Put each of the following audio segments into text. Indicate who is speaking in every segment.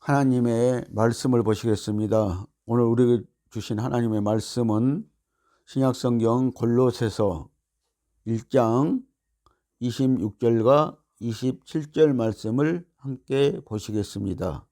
Speaker 1: 하나님의 말씀을 보시겠습니다. 오늘 우리에게 주신 하나님의 말씀은 신약성경 골로새서 1장 26절과 27절 말씀을 함께 보시겠습니다.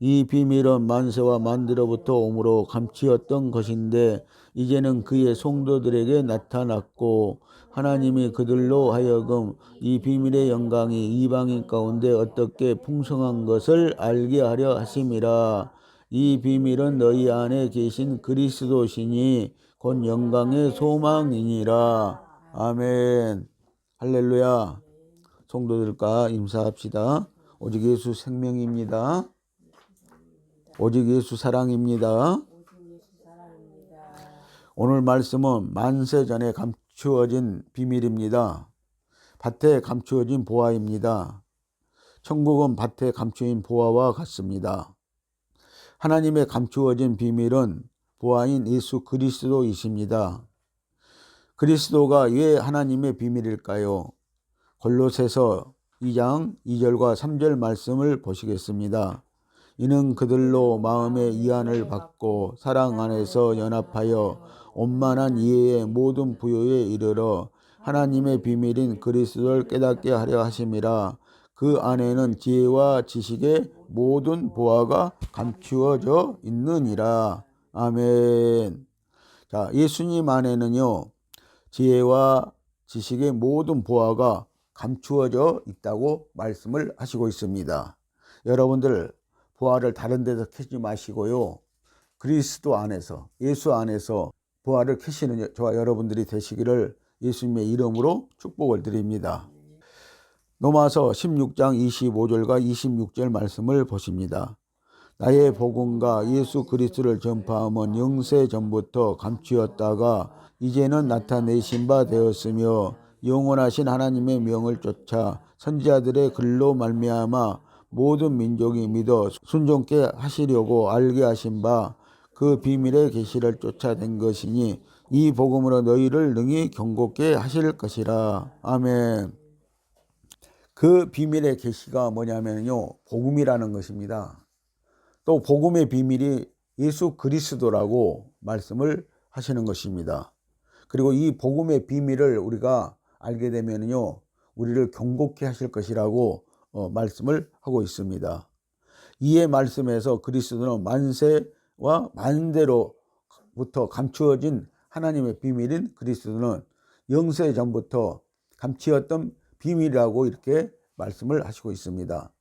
Speaker 1: 이 비밀은 만세와 만대로부터 오므로 감추었던 것인데 이제는 그의 성도들에게 나타났고 하나님이 그들로 하여금 이 비밀의 영광이 이방인 가운데 어떻게 풍성한 것을 알게 하려 하심이라. 이 비밀은 너희 안에 계신 그리스도시니 곧 영광의 소망이니라. 아멘. 할렐루야. 성도들과 인사합시다. 오직 예수 생명입니다. 오직 예수 사랑입니다. 오늘 말씀은 만세 전에 감추어진 비밀입니다. 밭에 감추어진 보화입니다. 천국은 밭에 감추인 보화와 같습니다. 하나님의 감추어진 비밀은 보화인 예수 그리스도이십니다. 그리스도가 왜 하나님의 비밀일까요? 골로새서 2장 2절과 3절 말씀을 보시겠습니다. 이는 그들로 마음의 이안을 받고 사랑 안에서 연합하여 원만한 이해의 모든 부요에 이르러 하나님의 비밀인 그리스도를 깨닫게 하려 하심이라. 그 안에는 지혜와 지식의 모든 보화가 감추어져 있느니라. 아멘. 자, 예수님 안에는요, 지혜와 지식의 모든 보화가 감추어져 있다고 말씀을 하시고 있습니다. 여러분들 보화를 다른 데서 캐지 마시고요, 그리스도 안에서, 예수 안에서 보화를 캐시는 저와 여러분들이 되시기를 예수님의 이름으로 축복을 드립니다. 로마서 16장 25절과 26절 말씀을 보십니다. 나의 복음과 예수 그리스도를 전파함은 영세 전부터 감추었다가 이제는 나타내신 바 되었으며 영원하신 하나님의 명을 쫓아 선지자들의 글로 말미암아 모든 민족이 믿어 순종케 하시려고 알게 하신 바 그 비밀의 계시를 쫓아낸 것이니 이 복음으로 너희를 능히 경고케 하실 것이라. 아멘. 그 비밀의 계시가 뭐냐면요, 복음이라는 것입니다. 또 복음의 비밀이 예수 그리스도라고 말씀을 하시는 것입니다. 그리고 이 복음의 비밀을 우리가 알게 되면요, 우리를 경고케 하실 것이라고 말씀을 하고 있습니다. 이에 말씀에서 그리스도는 만세와 만대로부터 감추어진 하나님의 비밀인 그리스도는 영세 전부터 감추었던 비밀이라고 이렇게 말씀을 하시고 있습니다.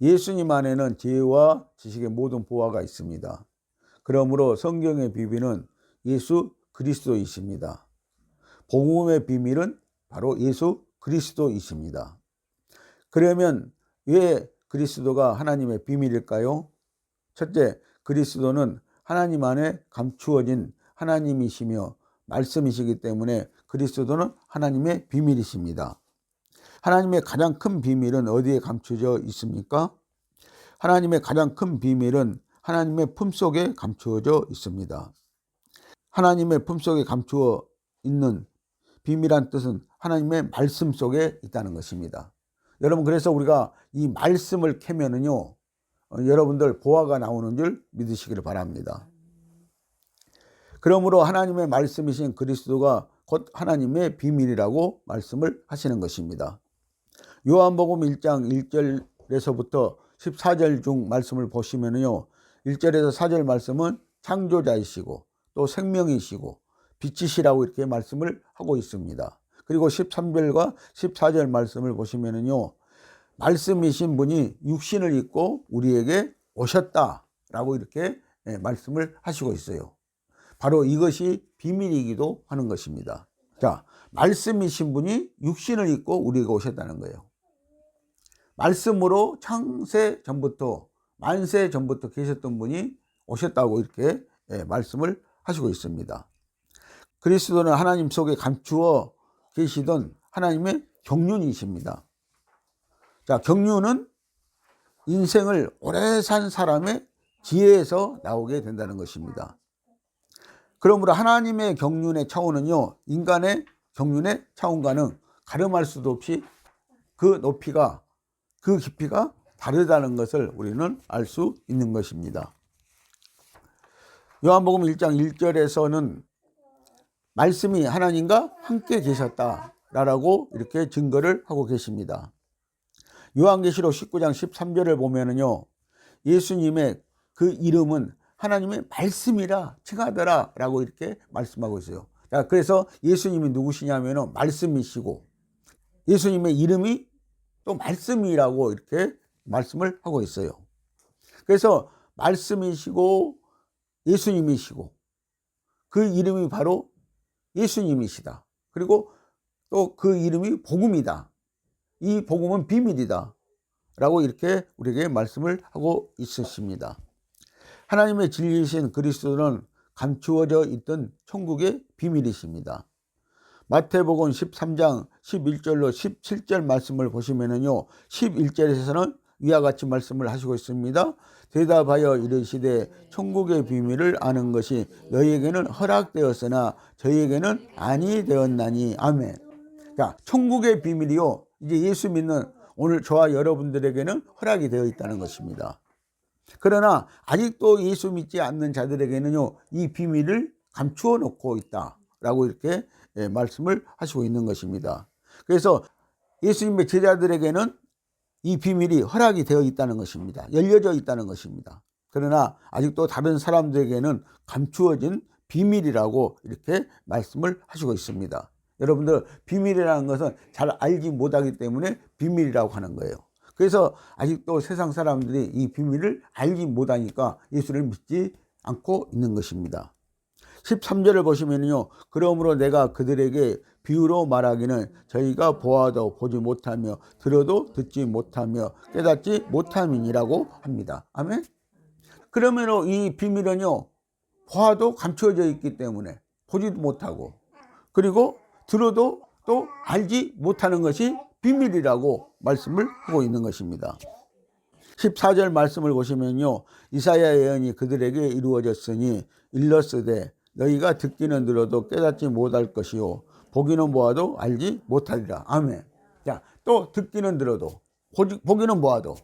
Speaker 1: 예수님 안에는 지혜와 지식의 모든 보화가 있습니다. 그러므로 성경의 비밀은 예수 그리스도이십니다. 복음의 비밀은 바로 예수 그리스도이십니다. 그러면 왜 그리스도가 하나님의 비밀일까요? 첫째, 그리스도는 하나님 안에 감추어진 하나님이시며 말씀이시기 때문에 그리스도는 하나님의 비밀이십니다. 하나님의 가장 큰 비밀은 어디에 감추어져 있습니까? 하나님의 가장 큰 비밀은 하나님의 품속에 감추어져 있습니다. 하나님의 품속에 감추어 있는 비밀한 뜻은 하나님의 말씀 속에 있다는 것입니다. 여러분, 그래서 우리가 이 말씀을 캐면은요, 여러분들 보화가 나오는 줄 믿으시기를 바랍니다. 그러므로 하나님의 말씀이신 그리스도가 곧 하나님의 비밀이라고 말씀을 하시는 것입니다. 요한복음 1장 1절에서부터 14절 중 말씀을 보시면요, 1절에서 4절 말씀은 창조자이시고 또 생명이시고 빛이시라고 이렇게 말씀을 하고 있습니다. 그리고 13절과 14절 말씀을 보시면요, 말씀이신 분이 육신을 입고 우리에게 오셨다라고 이렇게 말씀을 하시고 있어요. 바로 이것이 비밀이기도 하는 것입니다. 자, 말씀이신 분이 육신을 입고 우리에게 오셨다는 거예요. 말씀으로 창세 전부터, 만세 전부터 계셨던 분이 오셨다고 이렇게 말씀을 하시고 있습니다. 그리스도는 하나님 속에 감추어 계시던 하나님의 경륜이십니다. 자, 경륜은 인생을 오래 산 사람의 지혜에서 나오게 된다는 것입니다. 그러므로 하나님의 경륜의 차원은요, 인간의 경륜의 차원과는 가름할 수도 없이 그 높이가, 그 깊이가 다르다는 것을 우리는 알 수 있는 것입니다. 요한복음 1장 1절에서는 말씀이 하나님과 함께 계셨다라고 이렇게 증거를 하고 계십니다. 요한계시록 19장 13절을 보면은요, 예수님의 그 이름은 하나님의 말씀이라 칭하더라 라고 이렇게 말씀하고 있어요. 자, 그래서 예수님이 누구시냐면은 말씀이시고, 예수님의 이름이 또 말씀이라고 이렇게 말씀을 하고 있어요. 그래서 말씀이시고 예수님이시고 그 이름이 바로 예수님이시다. 그리고 또 그 이름이 복음이다. 이 복음은 비밀이다 라고 이렇게 우리에게 말씀을 하고 있으십니다. 하나님의 진리이신 그리스도는 감추어져 있던 천국의 비밀이십니다. 마태복음 13장 11절로 17절 말씀을 보시면은요, 11절에서는 위와 같이 말씀을 하시고 있습니다. 대답하여 이르시되 천국의 비밀을 아는 것이 너희에게는 허락되었으나 저희에게는 아니 되었나니. 아멘. 자, 천국의 비밀이요, 이제 예수 믿는 오늘 저와 여러분들에게는 허락이 되어 있다는 것입니다. 그러나 아직도 예수 믿지 않는 자들에게는요, 이 비밀을 감추어 놓고 있다라고 이렇게 말씀을 하시고 있는 것입니다. 그래서 예수님의 제자들에게는 이 비밀이 허락이 되어 있다는 것입니다. 열려져 있다는 것입니다. 그러나 아직도 다른 사람들에게는 감추어진 비밀이라고 이렇게 말씀을 하시고 있습니다. 여러분들, 비밀이라는 것은 잘 알지 못하기 때문에 비밀이라고 하는 거예요. 그래서 아직도 세상 사람들이 이 비밀을 알지 못하니까 예수를 믿지 않고 있는 것입니다. 13절을 보시면요, 그러므로 내가 그들에게 비유로 말하기는 저희가 보아도 보지 못하며 들어도 듣지 못하며 깨닫지 못함이니라고 합니다. 아멘. 그러면 이 비밀은요, 보아도 감추어져 있기 때문에 보지도 못하고, 그리고 들어도 또 알지 못하는 것이 비밀이라고 말씀을 하고 있는 것입니다. 14절 말씀을 보시면요, 이사야 예언이 그들에게 이루어졌으니 일렀으되 너희가 듣기는 들어도 깨닫지 못할 것이요 보기는 보아도 알지 못하리라. 아멘. 자, 또 듣기는 들어도 보기는 보아도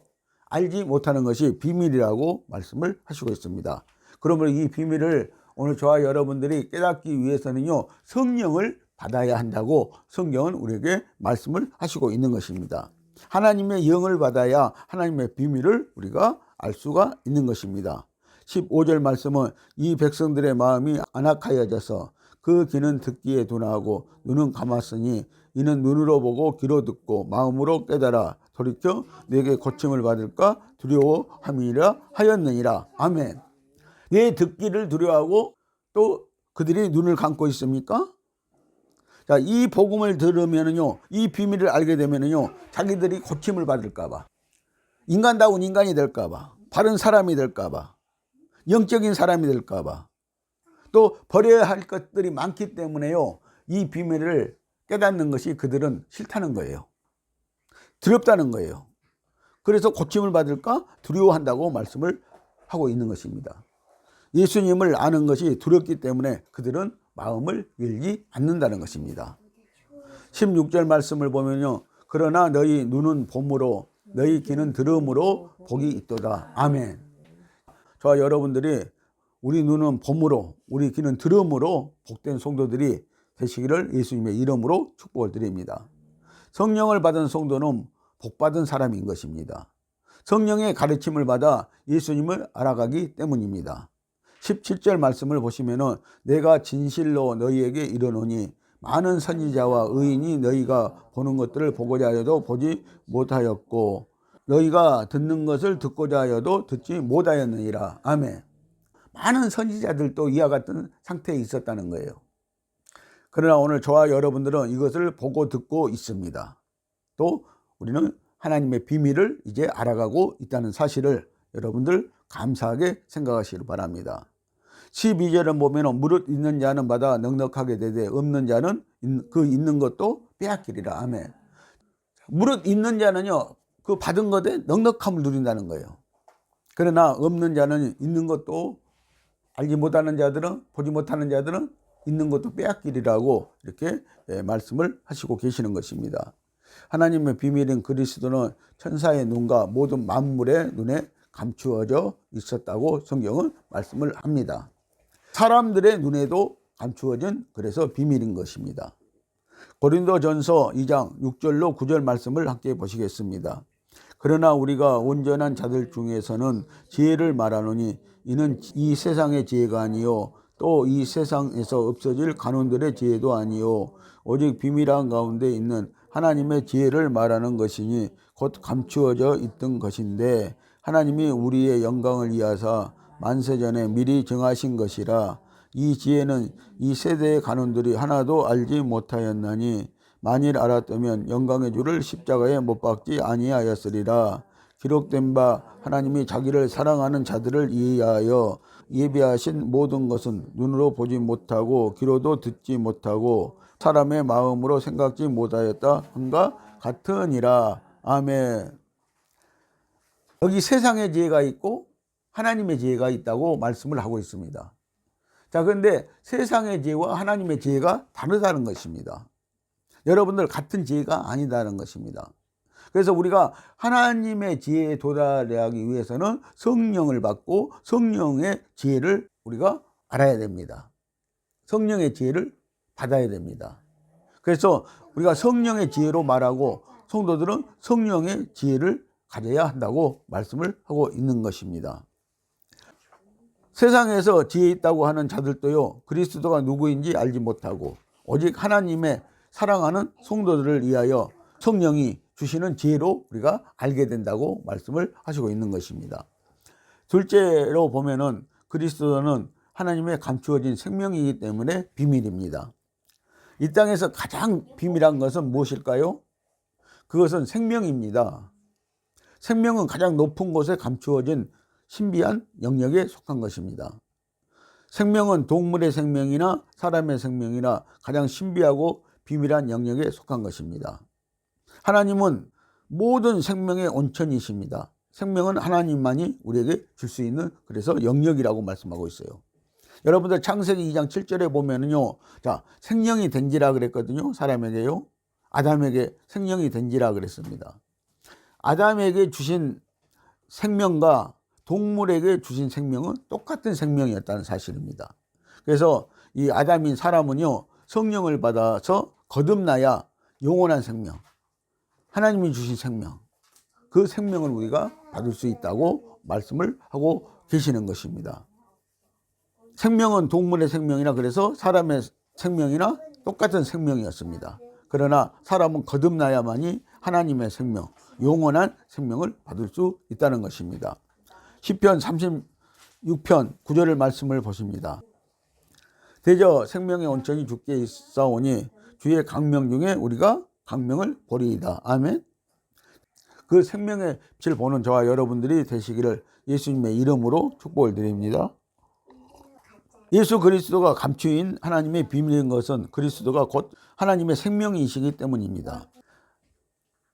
Speaker 1: 알지 못하는 것이 비밀이라고 말씀을 하시고 있습니다. 그러므로 이 비밀을 오늘 저와 여러분들이 깨닫기 위해서는요, 성령을 받아야 한다고 성경은 우리에게 말씀을 하시고 있는 것입니다. 하나님의 영을 받아야 하나님의 비밀을 우리가 알 수가 있는 것입니다. 15절 말씀은 이 백성들의 마음이 안악하여져서 그 귀는 듣기에 둔하고 눈은 감았으니 이는 눈으로 보고 귀로 듣고 마음으로 깨달아 돌이켜 내게 고침을 받을까 두려워함이라 하였느니라. 아멘. 왜 듣기를 두려워하고 또 그들이 눈을 감고 있습니까? 자, 이 복음을 들으면은요, 이 비밀을 알게 되면은요, 자기들이 고침을 받을까봐, 인간다운 인간이 될까봐, 바른 사람이 될까봐, 영적인 사람이 될까봐, 또 버려야 할 것들이 많기 때문에요, 이 비밀을 깨닫는 것이 그들은 싫다는 거예요. 두렵다는 거예요. 그래서 고침을 받을까 두려워한다고 말씀을 하고 있는 것입니다. 예수님을 아는 것이 두렵기 때문에 그들은 마음을 열지 않는다는 것입니다. 16절 말씀을 보면요, 그러나 너희 눈은 봄으로 너희 귀는 들음으로 복이 있도다. 아멘. 저와 여러분들이 우리 눈은 봄으로 우리 귀는 들음으로 복된 성도들이 되시기를 예수님의 이름으로 축복을 드립니다. 성령을 받은 성도는 복받은 사람인 것입니다. 성령의 가르침을 받아 예수님을 알아가기 때문입니다. 17절 말씀을 보시면은 내가 진실로 너희에게 이르노니 많은 선지자와 의인이 너희가 보는 것들을 보고자 하여도 보지 못하였고 너희가 듣는 것을 듣고자 하여도 듣지 못하였느니라. 아멘. 많은 선지자들도 이와 같은 상태에 있었다는 거예요. 그러나 오늘 저와 여러분들은 이것을 보고 듣고 있습니다. 또 우리는 하나님의 비밀을 이제 알아가고 있다는 사실을 여러분들 감사하게 생각하시길 바랍니다. 12절은 보면 무릇 있는 자는 받아 넉넉하게 되되 없는 자는 그 있는 것도 빼앗기리라. 아멘. 무릇 있는 자는요, 그 받은 것에 넉넉함을 누린다는 거예요. 그러나 없는 자는 있는 것도 알지 못하는 자들은, 보지 못하는 자들은 있는 것도 빼앗기리라고 이렇게 말씀을 하시고 계시는 것입니다. 하나님의 비밀인 그리스도는 천사의 눈과 모든 만물의 눈에 감추어져 있었다고 성경은 말씀을 합니다. 사람들의 눈에도 감추어진 그래서 비밀인 것입니다. 고린도전서 2장 6절로 9절 말씀을 함께 보시겠습니다. 그러나 우리가 온전한 자들 중에서는 지혜를 말하노니 이는 이 세상의 지혜가 아니요 또 이 세상에서 없어질 간원들의 지혜도 아니요 오직 비밀한 가운데 있는 하나님의 지혜를 말하는 것이니 곧 감추어져 있던 것인데 하나님이 우리의 영광을 위하사 만세전에 미리 정하신 것이라. 이 지혜는 이 세대의 간원들이 하나도 알지 못하였나니 만일 알았다면 영광의 주를 십자가에 못 박지 아니하였으리라. 기록된 바 하나님이 자기를 사랑하는 자들을 위하여 예비하신 모든 것은 눈으로 보지 못하고 귀로도 듣지 못하고 사람의 마음으로 생각지 못하였다 한가 같으니라. 아멘. 여기 세상의 지혜가 있고 하나님의 지혜가 있다고 말씀을 하고 있습니다. 자, 그런데 세상의 지혜와 하나님의 지혜가 다르다는 것입니다. 여러분들 같은 지혜가 아니다는 것입니다. 그래서 우리가 하나님의 지혜에 도달하기 위해서는 성령을 받고 성령의 지혜를 우리가 알아야 됩니다. 성령의 지혜를 받아야 됩니다. 그래서 우리가 성령의 지혜로 말하고 성도들은 성령의 지혜를 가져야 한다고 말씀을 하고 있는 것입니다. 세상에서 지혜 있다고 하는 자들도요, 그리스도가 누구인지 알지 못하고 오직 하나님의 사랑하는 성도들을 위하여 성령이 주시는 지혜로 우리가 알게 된다고 말씀을 하시고 있는 것입니다. 둘째로 보면은 그리스도는 하나님의 감추어진 생명이기 때문에 비밀입니다. 이 땅에서 가장 비밀한 것은 무엇일까요? 그것은 생명입니다. 생명은 가장 높은 곳에 감추어진 신비한 영역에 속한 것입니다. 생명은 동물의 생명이나 사람의 생명이나 가장 신비하고 비밀한 영역에 속한 것입니다. 하나님은 모든 생명의 온천이십니다. 생명은 하나님만이 우리에게 줄 수 있는 그래서 영역이라고 말씀하고 있어요. 여러분들 창세기 2장 7절에 보면은요, 자, 생명이 된지라 그랬거든요. 사람에게요. 아담에게 생명이 된지라 그랬습니다. 아담에게 주신 생명과 동물에게 주신 생명은 똑같은 생명이었다는 사실입니다. 그래서 이 아담인 사람은요, 성령을 받아서 거듭나야 영원한 생명, 하나님이 주신 생명, 그 생명을 우리가 받을 수 있다고 말씀을 하고 계시는 것입니다. 생명은 동물의 생명이나 그래서 사람의 생명이나 똑같은 생명이었습니다. 그러나 사람은 거듭나야만이 하나님의 생명, 영원한 생명을 받을 수 있다는 것입니다. 시편 36편 9절의 말씀을 보십니다. 대저 생명의 온천이 주께 있사오니 주의 강명 중에 우리가 강명을 보리이다. 아멘. 그 생명의 빛을 보는 저와 여러분들이 되시기를 예수님의 이름으로 축복을 드립니다. 예수 그리스도가 감추인 하나님의 비밀인 것은 그리스도가 곧 하나님의 생명이시기 때문입니다.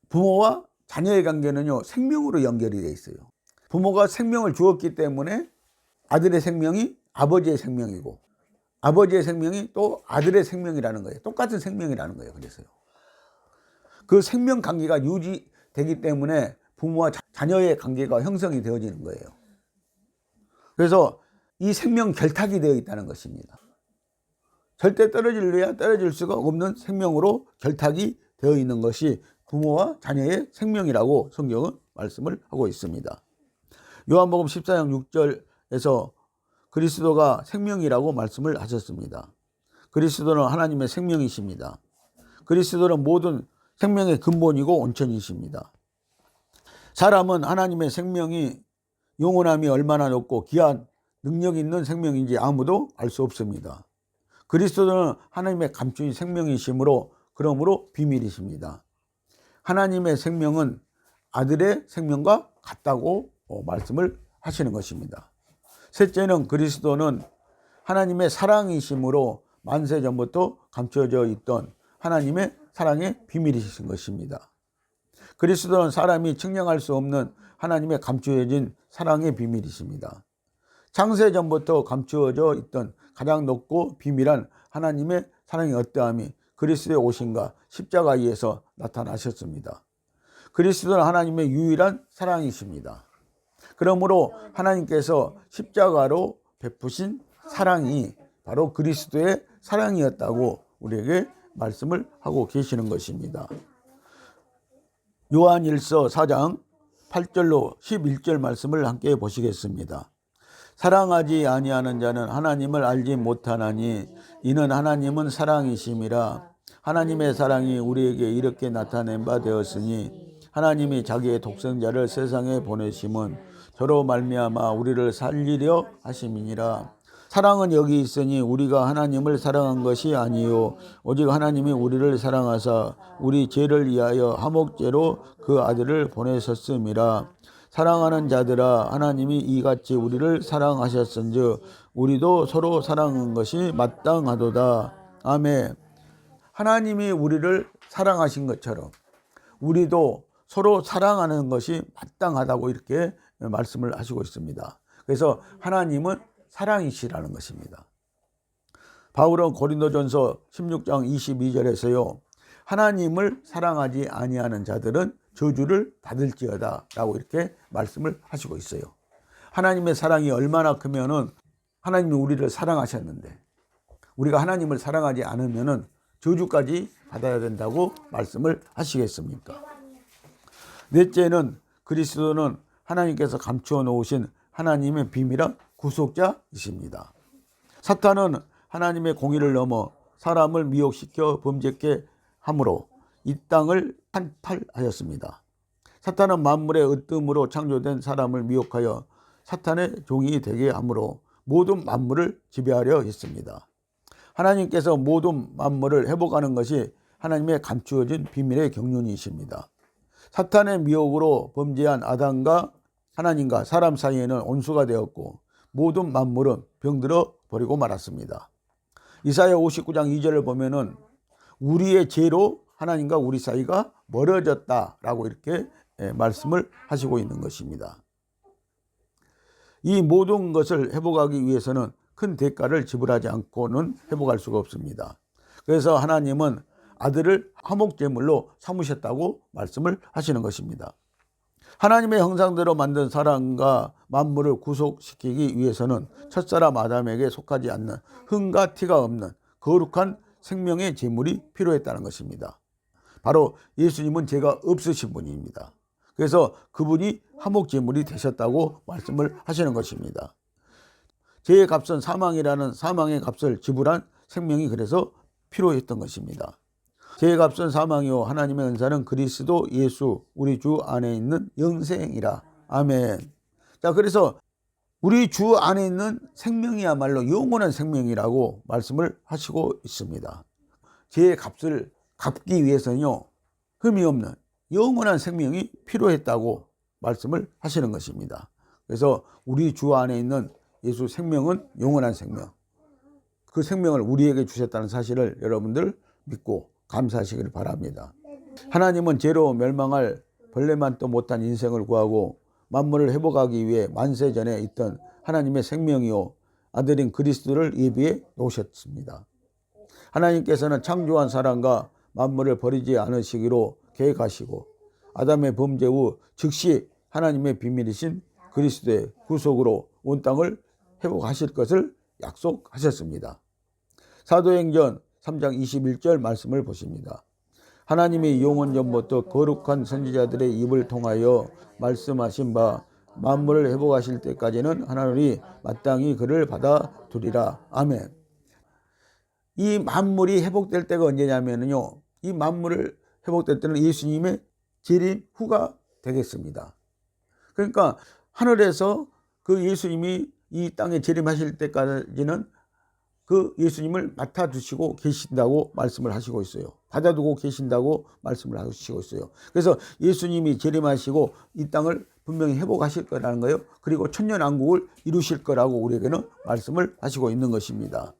Speaker 1: 부모와 자녀의 관계는요, 생명으로 연결이 되어 있어요. 부모가 생명을 주었기 때문에 아들의 생명이 아버지의 생명이고 아버지의 생명이 또 아들의 생명이라는 거예요. 똑같은 생명이라는 거예요. 그래서요. 그 생명 관계가 유지되기 때문에 부모와 자녀의 관계가 형성이 되어지는 거예요. 그래서 이 생명 결탁이 되어 있다는 것입니다. 절대 떨어질 수가 없는 생명으로 결탁이 되어 있는 것이 부모와 자녀의 생명이라고 성경은 말씀을 하고 있습니다. 요한복음 14장 6절에서 그리스도가 생명이라고 말씀을 하셨습니다. 그리스도는 하나님의 생명이십니다. 그리스도는 모든 생명의 근본이고 온천이십니다. 사람은 하나님의 생명이 영원함이 얼마나 높고 귀한 능력 있는 생명인지 아무도 알 수 없습니다. 그리스도는 하나님의 감추인 생명이시므로 그러므로 비밀이십니다. 하나님의 생명은 아들의 생명과 같다고 말씀을 하시는 것입니다. 셋째는 그리스도는 하나님의 사랑이시므로 만세 전부터 감춰져 있던 하나님의 사랑의 비밀이신 것입니다. 그리스도는 사람이 측량할 수 없는 하나님의 감추어진 사랑의 비밀이십니다. 창세 전부터 감추어져 있던 가장 높고 비밀한 하나님의 사랑의 어떠함이 그리스도의 오심과 십자가 위에서 나타나셨습니다. 그리스도는 하나님의 유일한 사랑이십니다. 그러므로 하나님께서 십자가로 베푸신 사랑이 바로 그리스도의 사랑이었다고 우리에게 말씀을 하고 계시는 것입니다. 요한일서 4장 8절로 11절 말씀을 함께 보시겠습니다. 사랑하지 아니하는 자는 하나님을 알지 못하나니 이는 하나님은 사랑이심이라. 하나님의 사랑이 우리에게 이렇게 나타낸 바 되었으니 하나님이 자기의 독생자를 세상에 보내심은 저로 말미암아 우리를 살리려 하심이니라. 사랑은 여기 있으니 우리가 하나님을 사랑한 것이 아니요 오직 하나님이 우리를 사랑하사 우리 죄를 위하여 화목제로 그 아들을 보내셨음이라. 사랑하는 자들아 하나님이 이같이 우리를 사랑하셨은즉 우리도 서로 사랑하는 것이 마땅하도다. 아멘. 하나님이 우리를 사랑하신 것처럼 우리도 서로 사랑하는 것이 마땅하다고 이렇게 말씀을 하시고 있습니다. 그래서 하나님은 사랑이시라는 것입니다. 바울은 고린도전서 16장 22절에서요. 하나님을 사랑하지 아니하는 자들은 저주를 받을지어다 라고 이렇게 말씀을 하시고 있어요. 하나님의 사랑이 얼마나 크면은 하나님이 우리를 사랑하셨는데 우리가 하나님을 사랑하지 않으면은 저주까지 받아야 된다고 말씀을 하시겠습니까? 넷째는 그리스도는 하나님께서 감추어 놓으신 하나님의 비밀한 구속자이십니다. 사탄은 하나님의 공의를 넘어 사람을 미혹시켜 범죄케 함으로 이 땅을 한탈하였습니다. 사탄은 만물의 으뜸으로 창조된 사람을 미혹하여 사탄의 종이 되게 함으로 모든 만물을 지배하려 했습니다. 하나님께서 모든 만물을 회복하는 것이 하나님의 감추어진 비밀의 경륜이십니다. 사탄의 미혹으로 범죄한 아담과 하나님과 사람 사이에는 온수가 되었고 모든 만물은 병들어 버리고 말았습니다. 이사야 59장 2절을 보면은 우리의 죄로 하나님과 우리 사이가 멀어졌다라고 이렇게 말씀을 하시고 있는 것입니다. 이 모든 것을 회복하기 위해서는 큰 대가를 지불하지 않고는 회복할 수가 없습니다. 그래서 하나님은 아들을 화목제물로 삼으셨다고 말씀을 하시는 것입니다. 하나님의 형상대로 만든 사람과 만물을 구속시키기 위해서는 첫사람 아담에게 속하지 않는 흠과 티가 없는 거룩한 생명의 제물이 필요했다는 것입니다. 바로 예수님은 죄가 없으신 분입니다. 그래서 그분이 화목제물이 되셨다고 말씀을 하시는 것입니다. 죄의 값은 사망이라는 사망의 값을 지불한 생명이 그래서 필요했던 것입니다. 죄의 값은 사망이요 하나님의 은사는 그리스도 예수 우리 주 안에 있는 영생이라. 아멘. 자, 그래서 우리 주 안에 있는 생명이야말로 영원한 생명이라고 말씀을 하시고 있습니다. 죄의 값을 갚기 위해서는요 흠이 없는 영원한 생명이 필요했다고 말씀을 하시는 것입니다. 그래서 우리 주 안에 있는 예수 생명은 영원한 생명, 그 생명을 우리에게 주셨다는 사실을 여러분들 믿고 감사하시기를 바랍니다. 하나님은 죄로 멸망할 벌레만도 못한 인생을 구하고 만물을 회복하기 위해 만세 전에 있던 하나님의 생명이요 아들인 그리스도를 예비해 놓으셨습니다. 하나님께서는 창조한 사람과 만물을 버리지 않으시기로 계획하시고 아담의 범죄 후 즉시 하나님의 비밀이신 그리스도의 구속으로 온 땅을 회복하실 것을 약속하셨습니다. 사도행전 3장 21절 말씀을 보십니다. 하나님이 영원전부터 거룩한 선지자들의 입을 통하여 말씀하신 바 만물을 회복하실 때까지는 하나님이 마땅히 그를 받아두리라. 아멘. 이 만물이 회복될 때가 언제냐면요, 이 만물을 회복될 때는 예수님의 재림 후가 되겠습니다. 그러니까 하늘에서 그 예수님이 이 땅에 재림하실 때까지는 그 예수님을 맡아두시고 계신다고 말씀을 하시고 있어요. 받아두고 계신다고 말씀을 하시고 있어요. 그래서 예수님이 재림하시고 이 땅을 분명히 회복하실 거라는 거예요. 그리고 천년왕국을 이루실 거라고 우리에게는 말씀을 하시고 있는 것입니다.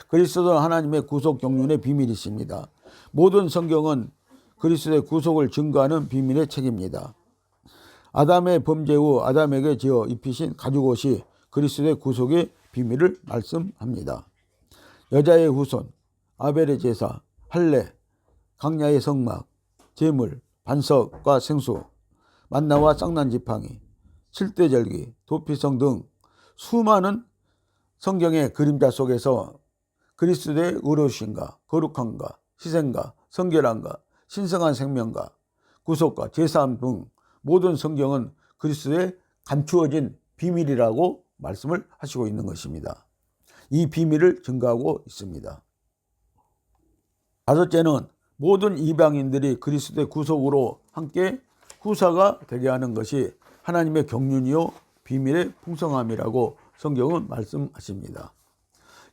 Speaker 1: 그리스도는 하나님의 구속 경륜의 비밀이십니다. 모든 성경은 그리스도의 구속을 증거하는 비밀의 책입니다. 아담의 범죄 후 아담에게 지어 입히신 가죽옷이 그리스도의 구속의 비밀을 말씀합니다. 여자의 후손, 아벨의 제사, 판례, 강야의 성막, 제물, 반석과 생수, 만나와 쌍난 지팡이, 칠대절기, 도피성 등 수많은 성경의 그림자 속에서 그리스도의 의로우심과 거룩함과 희생과 성결함과 신성한 생명과 구속과 제사함 등 모든 성경은 그리스도의 감추어진 비밀이라고 말씀을 하시고 있는 것입니다. 이 비밀을 증거하고 있습니다. 다섯째는 모든 이방인들이 그리스도의 구속으로 함께 후사가 되게 하는 것이 하나님의 경륜이요 비밀의 풍성함이라고 성경은 말씀하십니다.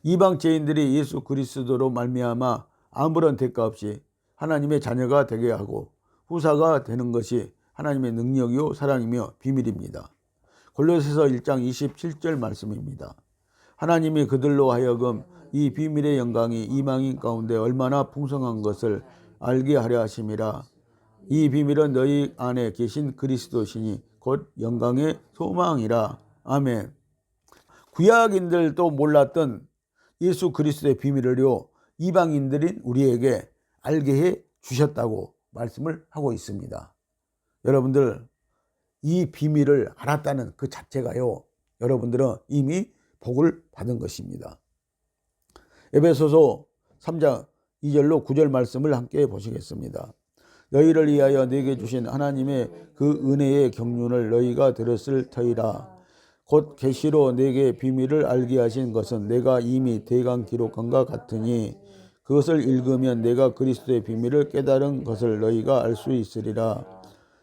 Speaker 1: 이방 죄인들이 예수 그리스도로 말미암아 아무런 대가 없이 하나님의 자녀가 되게 하고 후사가 되는 것이 하나님의 능력이요 사랑이며 비밀입니다. 골로새서 1장 27절 말씀입니다. 하나님이 그들로 하여금 이 비밀의 영광이 이방인 가운데 얼마나 풍성한 것을 알게 하려 하심이라. 이 비밀은 너희 안에 계신 그리스도시니 곧 영광의 소망이라. 아멘. 구약인들도 몰랐던 예수 그리스도의 비밀을요 이방인들인 우리에게 알게 해 주셨다고 말씀을 하고 있습니다. 여러분들 이 비밀을 알았다는 그 자체가요 여러분들은 이미 복을 받은 것입니다. 에베소서 3장 2절로 9절 말씀을 함께 보시겠습니다. 너희를 위하여 내게 주신 하나님의 그 은혜의 경륜을 너희가 들었을 터이라. 곧 계시로 내게 비밀을 알게 하신 것은 내가 이미 대강 기록한과 같으니 그것을 읽으면 내가 그리스도의 비밀을 깨달은 것을 너희가 알 수 있으리라.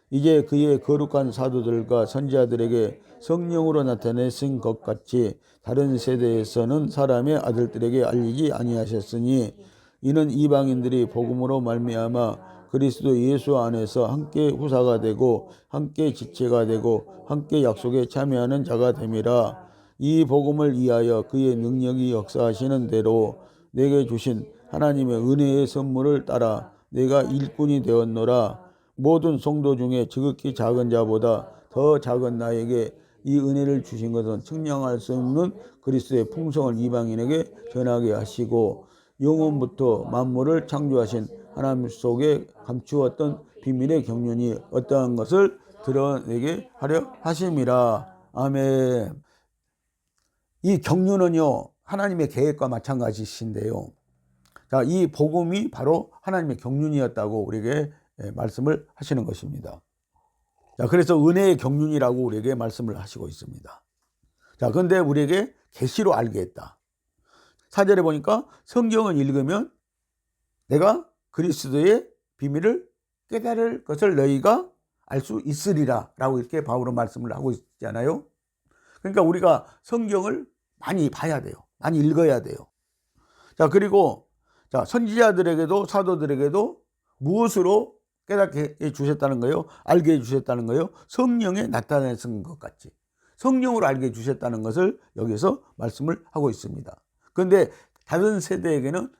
Speaker 1: 이제 그의 거룩한 사도들과 선지자들에게 성령으로 나타내신 것 같이 다른 세대에서는 사람의 아들들에게 알리지 아니하셨으니 이는 이방인들이 복음으로 말미암아 그리스도 예수 안에서 함께 후사가 되고 함께 지체가 되고 함께 약속에 참여하는 자가 됨이라. 이 복음을 위하여 그의 능력이 역사하시는 대로 내게 주신 하나님의 은혜의 선물을 따라 내가 일꾼이 되었노라. 모든 성도 중에 지극히 작은 자보다 더 작은 나에게 이 은혜를 주신 것은 측량할 수 없는 그리스도의 풍성을 이방인에게 전하게 하시고 영원부터 만물을 창조하신 하나님 속에 감추었던 비밀의 경륜이 어떠한 것을 드러내게 하려 하심이라. 아멘. 이 경륜은요 하나님의 계획과 마찬가지신데요. 자, 이 복음이 바로 하나님의 경륜이었다고 우리에게 말씀을 하시는 것입니다. 자, 그래서 은혜의 경륜이라고 우리에게 말씀을 하시고 있습니다. 자, 그런데 우리에게 계시로 알게 했다. 4절에 보니까 성경을 읽으면 내가 그리스도의 비밀을 깨달을 것을 너희가 알 수 있으리라 라고 이렇게 바울은 말씀을 하고 있잖아요. 그러니까 우리가 성경을 많이 봐야 돼요. 많이 읽어야 돼요. 자, 그리고 자, 선지자들에게도 사도들에게도 무엇으로 깨닫게 해 주셨다는 거예요? 알게 해 주셨다는 거예요? 성령에 나타내신 것 같이 성령으로 알게 해 주셨다는 것을 여기서 말씀을 하고 있습니다. 그런데 다른 세대에게는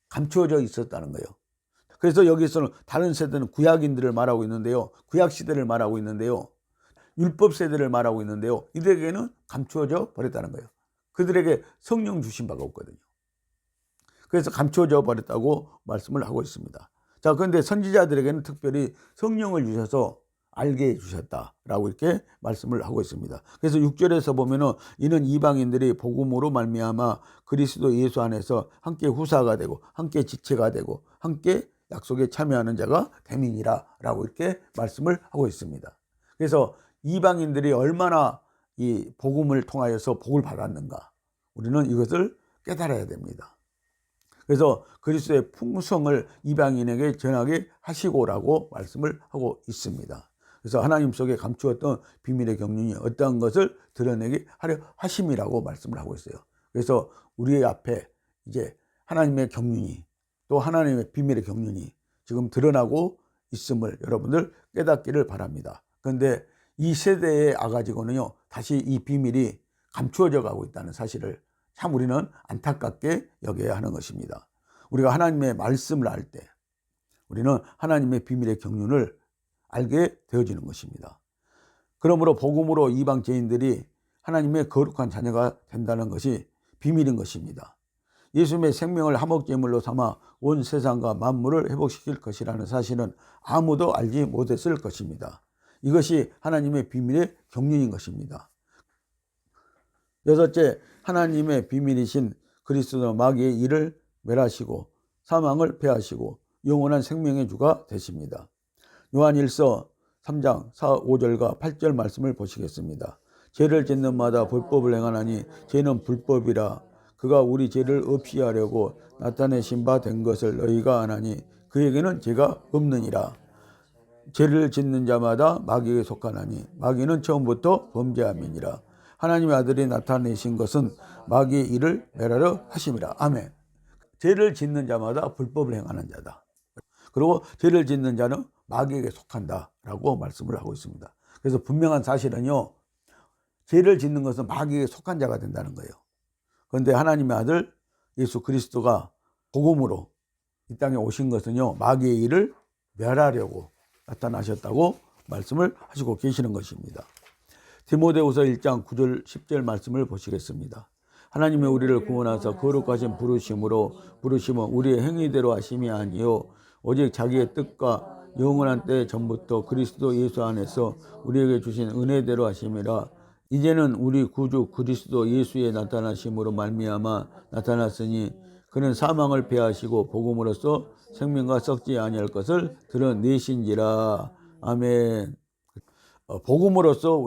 Speaker 1: 감추어져 있었다는 거예요. 그래서 여기서는 다른 세대는 구약인들을 말하고 있는데요. 구약 시대를 말하고 있는데요. 율법 세대를 말하고 있는데요. 이들에게는 감추어져 버렸다는 거예요. 그들에게 성령 주신 바가 없거든요. 그래서 감추어져 버렸다고 말씀을 하고 있습니다. 자, 그런데 선지자들에게는 특별히 성령을 주셔서 알게 해주셨다라고 이렇게 말씀을 하고 있습니다. 그래서 6절에서 보면은 이는 이방인들이 복음으로 말미암아 그리스도 예수 안에서 함께 후사가 되고 함께 지체가 되고 함께 약속에 참여하는 자가 됨이니라라고 이렇게 말씀을 하고 있습니다. 그래서 이방인들이 얼마나 이 복음을 통하여서 복을 받았는가 우리는 이것을 깨달아야 됩니다. 그래서 그리스도의 풍성을 이방인에게 전하게 하시고라고 말씀을 하고 있습니다. 그래서 하나님 속에 감추었던 비밀의 경륜이 어떠한 것을 드러내게 하려 하심이라고 말씀을 하고 있어요. 그래서 우리 앞에 이제 하나님의 경륜이 또 하나님의 비밀의 경륜이 지금 드러나고 있음을 여러분들 깨닫기를 바랍니다. 그런데 이 세대의 아가지고는요 다시 이 비밀이 감추어져 가고 있다는 사실을 참 우리는 안타깝게 여겨야 하는 것입니다. 우리가 하나님의 말씀을 알 때 우리는 하나님의 비밀의 경륜을 알게 되어지는 것입니다. 그러므로 복음으로 이방 죄인들이 하나님의 거룩한 자녀가 된다는 것이 비밀인 것입니다. 예수님의 생명을 화목제물로 삼아 온 세상과 만물을 회복시킬 것이라는 사실은 아무도 알지 못했을 것입니다. 이것이 하나님의 비밀의 경륜인 것입니다. 여섯째, 하나님의 비밀이신 그리스도 마귀의 일을 멸하시고 사망을 패하시고 영원한 생명의 주가 되십니다. 요한일서 3장 4, 5절과 8절 말씀을 보시겠습니다. 죄를 짓는 마다 불법을 행하나니 죄는 불법이라. 그가 우리 죄를 없이 하려고 나타내신 바 된 것을 너희가 아나니 그에게는 죄가 없느니라. 죄를 짓는 자마다 마귀에게 속하나니 마귀는 처음부터 범죄함이니라. 하나님의 아들이 나타내신 것은 마귀의 일을 멸하려 하심이라. 아멘. 죄를 짓는 자마다 불법을 행하는 자다. 그리고 죄를 짓는 자는 마귀에게 속한다라고 말씀을 하고 있습니다. 그래서 분명한 사실은요, 죄를 짓는 것은 마귀에게 속한 자가 된다는 거예요. 그런데 하나님의 아들 예수 그리스도가 복음으로 이 땅에 오신 것은요, 마귀의 일을 멸하려고 나타나셨다고 말씀을 하시고 계시는 것입니다. 디모데후서 1장 9절 10절 말씀을 보시겠습니다. 하나님의 우리를 구원하사 거룩하신 부르심은 우리의 행위대로 하심이 아니요 오직 자기의 뜻과 영원한 때 전부터 그리스도 예수 안에서 우리에게 주신 은혜대로 하심이라. 이제는 우리 구주 그리스도 예수의 나타나심으로 말미암아 나타났으니 그는 사망을 패하시고 복음으로써 생명과 썩지 아니할 것을 드러내신지라. 아멘. 복음으로써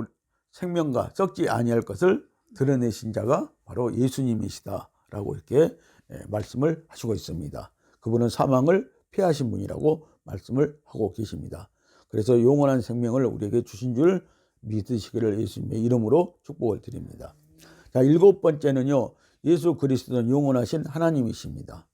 Speaker 1: 생명과 썩지 아니할 것을 드러내신 자가 바로 예수님이시다라고 이렇게 말씀을 하시고 있습니다. 그분은 사망을 피하신 분이라고 말씀을 하고 계십니다. 그래서 영원한 생명을 우리에게 주신 줄 믿으시기를 예수님의 이름으로 축복을 드립니다. 자, 일곱 번째는요, 예수 그리스도는 영원하신 하나님이십니다.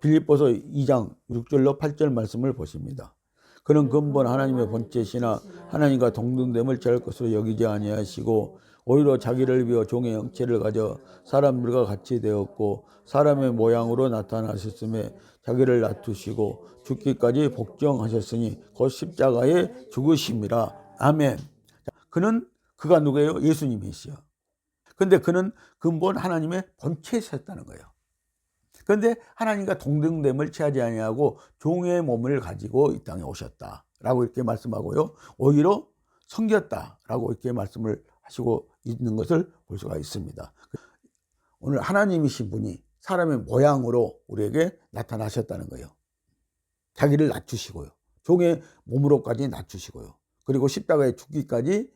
Speaker 1: 빌립보서 2장 6절로 8절 말씀을 보십니다. 그는 근본 하나님의 본체시나 하나님과 동등됨을 취할 것으로 여기지 아니하시고 오히려 자기를 비워 종의 형체를 가져 사람들과 같이 되었고 사람의 모양으로 나타나셨음에 자기를 낮추시고 죽기까지 복종하셨으니 곧 십자가에 죽으심이라. 아멘. 그가 누구예요? 예수님이시여. 근데 그는 근본 하나님의 본체셨다는 거예요. 그런데 하나님과 동등됨을 취하지 아니하고 종의 몸을 가지고 이 땅에 오셨다라고 이렇게 말씀하고요. 오히려 섬겼다라고 이렇게 말씀을 하시고 있는 것을 볼 수가 있습니다. 오늘 하나님이신 분이 사람의 모양으로 우리에게 나타나셨다는 거예요. 자기를 낮추시고요. 종의 몸으로까지 낮추시고요. 그리고 십자가에 죽기까지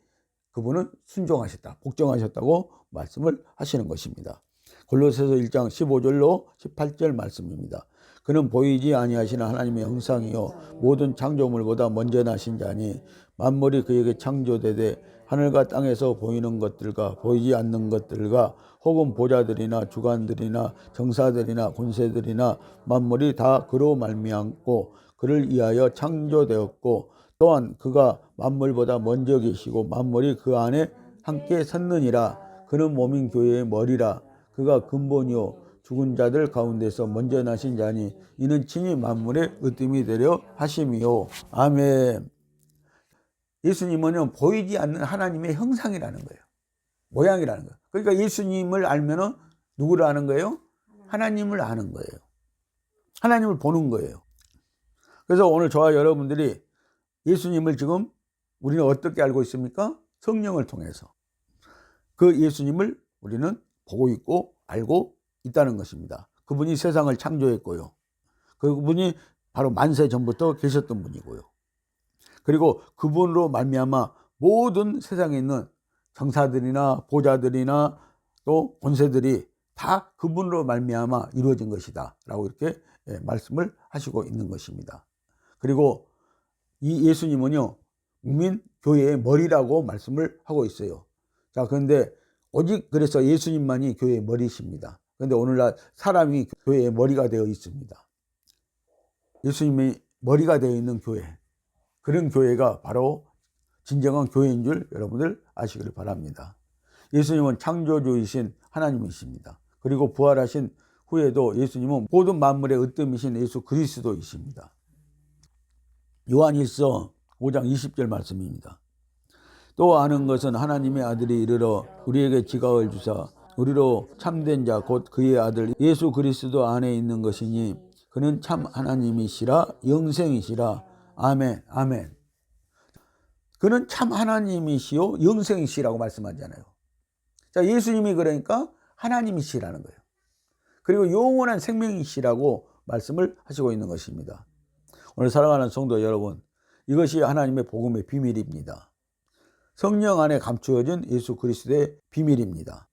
Speaker 1: 그분은 순종하셨다, 복종하셨다고 말씀을 하시는 것입니다. 골로새서 1장 15절로 18절 말씀입니다. 그는 보이지 아니하시는 하나님의 형상이요 모든 창조물보다 먼저 나신 자니 만물이 그에게 창조되되 하늘과 땅에서 보이는 것들과 보이지 않는 것들과 혹은 보좌들이나 주관들이나 정사들이나 권세들이나 만물이 다 그로 말미암고 그를 위하여 창조되었고 또한 그가 만물보다 먼저 계시고 만물이 그 안에 함께 섰느니라. 그는 몸인 교회의 머리라. 그가 근본이요 죽은 자들 가운데서 먼저 나신 자니 이는 친히 만물의 으뜸이 되려 하심이요. 아멘. 예수님은 보이지 않는 하나님의 형상이라는 거예요. 모양이라는 거예요. 그러니까 예수님을 알면은 누구를 아는 거예요? 하나님을 아는 거예요. 하나님을 보는 거예요. 그래서 오늘 저와 여러분들이 예수님을 지금 우리는 어떻게 알고 있습니까? 성령을 통해서. 그 예수님을 우리는 보고 있고 알고 있다는 것입니다. 그분이 세상을 창조했고요. 그분이 바로 만세 전부터 계셨던 분이고요. 그리고 그분으로 말미암아 모든 세상에 있는 정사들이나 보좌들이나 또 권세들이 다 그분으로 말미암아 이루어진 것이다 라고 이렇게 말씀을 하시고 있는 것입니다. 그리고 이 예수님은요 국민 교회의 머리라고 말씀을 하고 있어요. 자, 그런데 오직 그래서 예수님만이 교회의 머리십니다. 그런데 오늘날 사람이 교회의 머리가 되어 있습니다. 예수님이 머리가 되어 있는 교회, 그런 교회가 바로 진정한 교회인 줄 여러분들 아시기를 바랍니다. 예수님은 창조주이신 하나님이십니다. 그리고 부활하신 후에도 예수님은 모든 만물의 으뜸이신 예수 그리스도이십니다. 요한일서 5장 20절 말씀입니다. 또 아는 것은 하나님의 아들이 이르러 우리에게 지각을 주사 우리로 참된 자 곧 그의 아들 예수 그리스도 안에 있는 것이니 그는 참 하나님이시라 영생이시라. 아멘. 아멘. 그는 참 하나님이시요 영생이시라고 말씀하잖아요. 자, 예수님이 그러니까 하나님이시라는 거예요. 그리고 영원한 생명이시라고 말씀을 하시고 있는 것입니다. 오늘 사랑하는 성도 여러분, 이것이 하나님의 복음의 비밀입니다. 성령 안에 감추어진 예수 그리스도의 비밀입니다.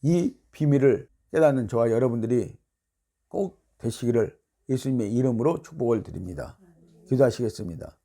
Speaker 1: 이 비밀을 깨닫는 저와 여러분들이 꼭 되시기를 예수님의 이름으로 축복을 드립니다. 기도하시겠습니다.